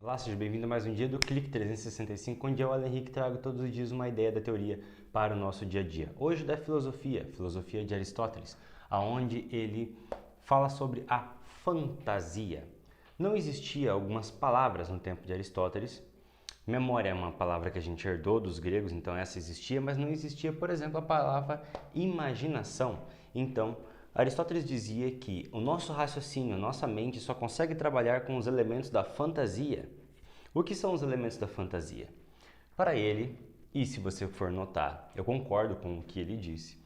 Olá, seja bem-vindo a mais um dia do Clique 365, onde eu, Alan Henrique, trago todos os dias uma ideia da teoria para o nosso dia a dia. Hoje da filosofia de Aristóteles, aonde ele fala sobre a fantasia. Não existia algumas palavras no tempo de Aristóteles. Memória é uma palavra que a gente herdou dos gregos, então essa existia, mas não existia, por exemplo, a palavra imaginação. Então, Aristóteles dizia que o nosso raciocínio, a nossa mente só consegue trabalhar com os elementos da fantasia. O que são os elementos da fantasia? Para ele, e se você for notar, eu concordo com o que ele disse,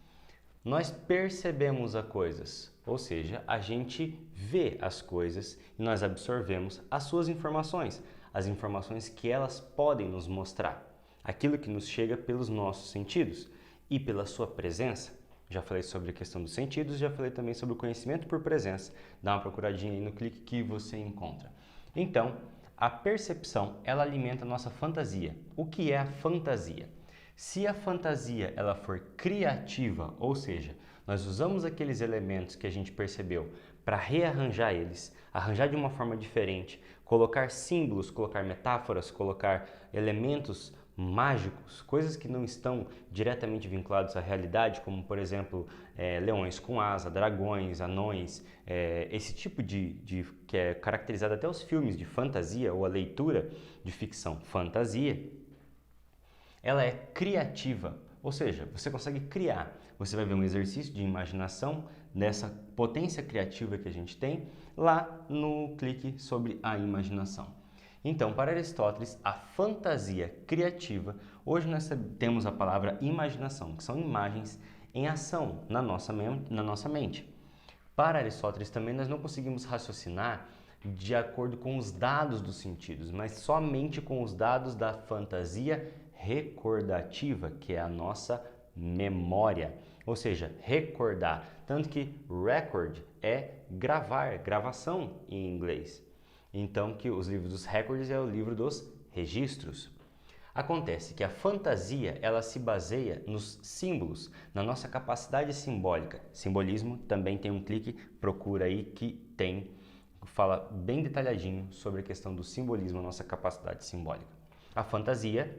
nós percebemos as coisas, ou seja, a gente vê as coisas e nós absorvemos as suas informações, as informações que elas podem nos mostrar, aquilo que nos chega pelos nossos sentidos e pela sua presença. Já falei sobre a questão dos sentidos, já falei também sobre o conhecimento por presença. Dá uma procuradinha aí no clique que você encontra. Então, a percepção, ela alimenta a nossa fantasia. O que é a fantasia? Se a fantasia ela for criativa, ou seja, nós usamos aqueles elementos que a gente percebeu para rearranjar eles, arranjar de uma forma diferente, colocar símbolos, colocar metáforas, colocar elementos mágicos, coisas que não estão diretamente vinculadas à realidade, como por exemplo leões com asa, dragões, anões, esse tipo de que é caracterizado até os filmes de fantasia ou a leitura de ficção fantasia, ela é criativa, ou seja, você consegue criar. Você vai ver um exercício de imaginação dessa potência criativa que a gente tem lá no clique sobre a imaginação. Então, para Aristóteles, a fantasia criativa, hoje nós temos a palavra imaginação, que são imagens em ação na nossa mente. Para Aristóteles também nós não conseguimos raciocinar de acordo com os dados dos sentidos, mas somente com os dados da fantasia recordativa, que é a nossa memória. Ou seja, recordar. Tanto que record é gravar, gravação em inglês. Então, que os livros dos records é o livro dos registros. Acontece que a fantasia, ela se baseia nos símbolos, na nossa capacidade simbólica. Simbolismo também tem um clique, procura aí que fala bem detalhadinho sobre a questão do simbolismo, a nossa capacidade simbólica. A fantasia,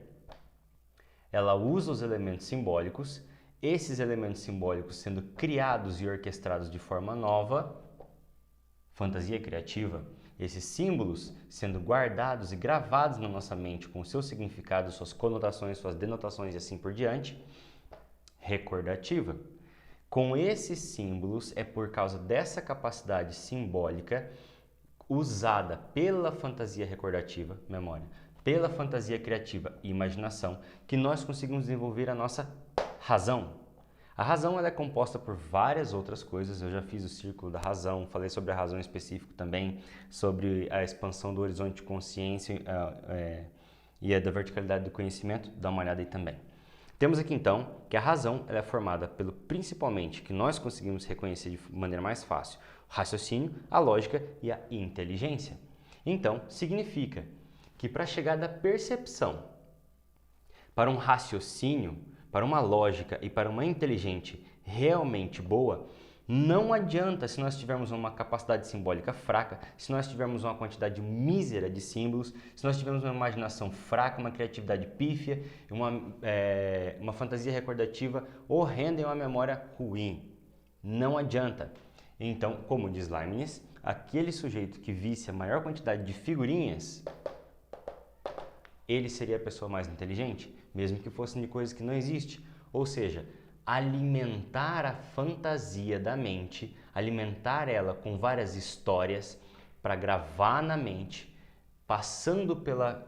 ela usa os elementos simbólicos, esses elementos simbólicos sendo criados e orquestrados de forma nova, fantasia criativa, esses símbolos sendo guardados e gravados na nossa mente com seus significados, suas conotações, suas denotações e assim por diante, recordativa. Com esses símbolos, é por causa dessa capacidade simbólica usada pela fantasia recordativa, memória, pela fantasia criativa e imaginação, que nós conseguimos desenvolver a nossa razão. A razão ela é composta por várias outras coisas, eu já fiz o círculo da razão, falei sobre a razão em específico também, sobre a expansão do horizonte de consciência e a da verticalidade do conhecimento, dá uma olhada aí também. Temos aqui então que a razão ela é formada pelo principalmente que nós conseguimos reconhecer de maneira mais fácil, o raciocínio, a lógica e a inteligência. Então, significa que para chegar da percepção para um raciocínio, para uma lógica e para uma inteligente realmente boa, não adianta se nós tivermos uma capacidade simbólica fraca, se nós tivermos uma quantidade mísera de símbolos, se nós tivermos uma imaginação fraca, uma criatividade pífia, uma fantasia recordativa horrenda e uma memória ruim. Não adianta. Então, como diz Leibniz, aquele sujeito que visse a maior quantidade de figurinhas, ele seria a pessoa mais inteligente, mesmo que fossem de coisas que não existem. Ou seja, alimentar a fantasia da mente, alimentar ela com várias histórias para gravar na mente,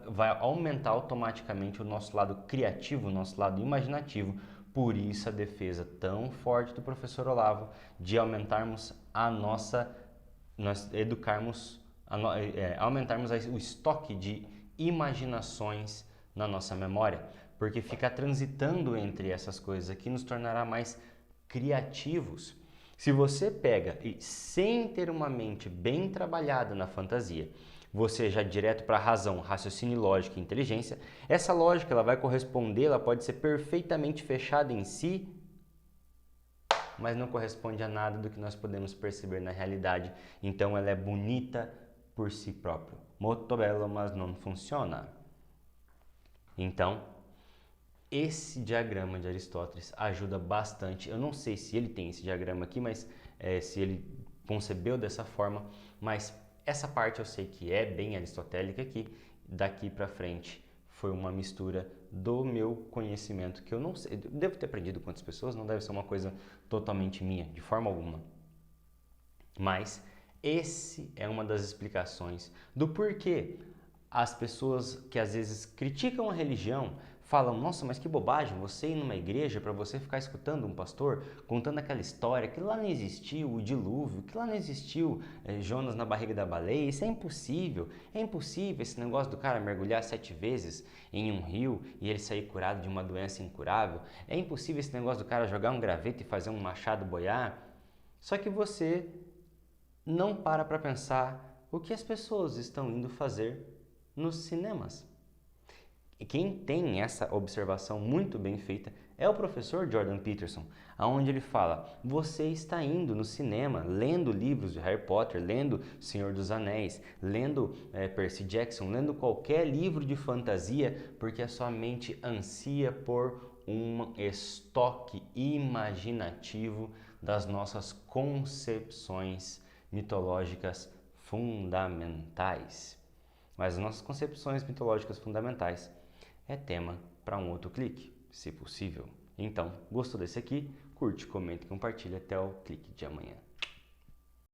vai aumentar automaticamente o nosso lado criativo, o nosso lado imaginativo. Por isso a defesa tão forte do professor Olavo de aumentarmos aumentarmos o estoque de imaginações na nossa memória, porque ficar transitando entre essas coisas aqui nos tornará mais criativos. Se você pega e sem ter uma mente bem trabalhada na fantasia, você já direto para a razão, raciocínio, lógica e inteligência, essa lógica ela vai corresponder, ela pode ser perfeitamente fechada em si, mas não corresponde a nada do que nós podemos perceber na realidade. Então ela é bonita por si própria. molto bello, mas não funciona. Então, esse diagrama de Aristóteles ajuda bastante. Eu não sei se ele tem esse diagrama aqui, mas se ele concebeu dessa forma, mas essa parte eu sei que é bem aristotélica aqui. Daqui para frente foi uma mistura do meu conhecimento, que eu não sei, eu devo ter aprendido com outras pessoas, não deve ser uma coisa totalmente minha, de forma alguma. Mas esse é uma das explicações do porquê as pessoas que às vezes criticam a religião falam: nossa, mas que bobagem, você ir numa igreja para você ficar escutando um pastor contando aquela história que lá não existiu o dilúvio, que lá não existiu Jonas na barriga da baleia, isso é impossível esse negócio do cara mergulhar 7 vezes em um rio e ele sair curado de uma doença incurável, é impossível esse negócio do cara jogar um graveto e fazer um machado boiar. Só que você não para pensar o que as pessoas estão indo fazer nos cinemas. E quem tem essa observação muito bem feita é o professor Jordan Peterson, aonde ele fala: você está indo no cinema, lendo livros de Harry Potter, lendo Senhor dos Anéis, lendo Percy Jackson, lendo qualquer livro de fantasia, porque a sua mente ansia por um estoque imaginativo das nossas concepções mitológicas fundamentais. Mas as nossas concepções mitológicas fundamentais é tema para um outro clique, se possível. Então, gostou desse aqui? Curte, comenta e compartilha. Até o clique de amanhã.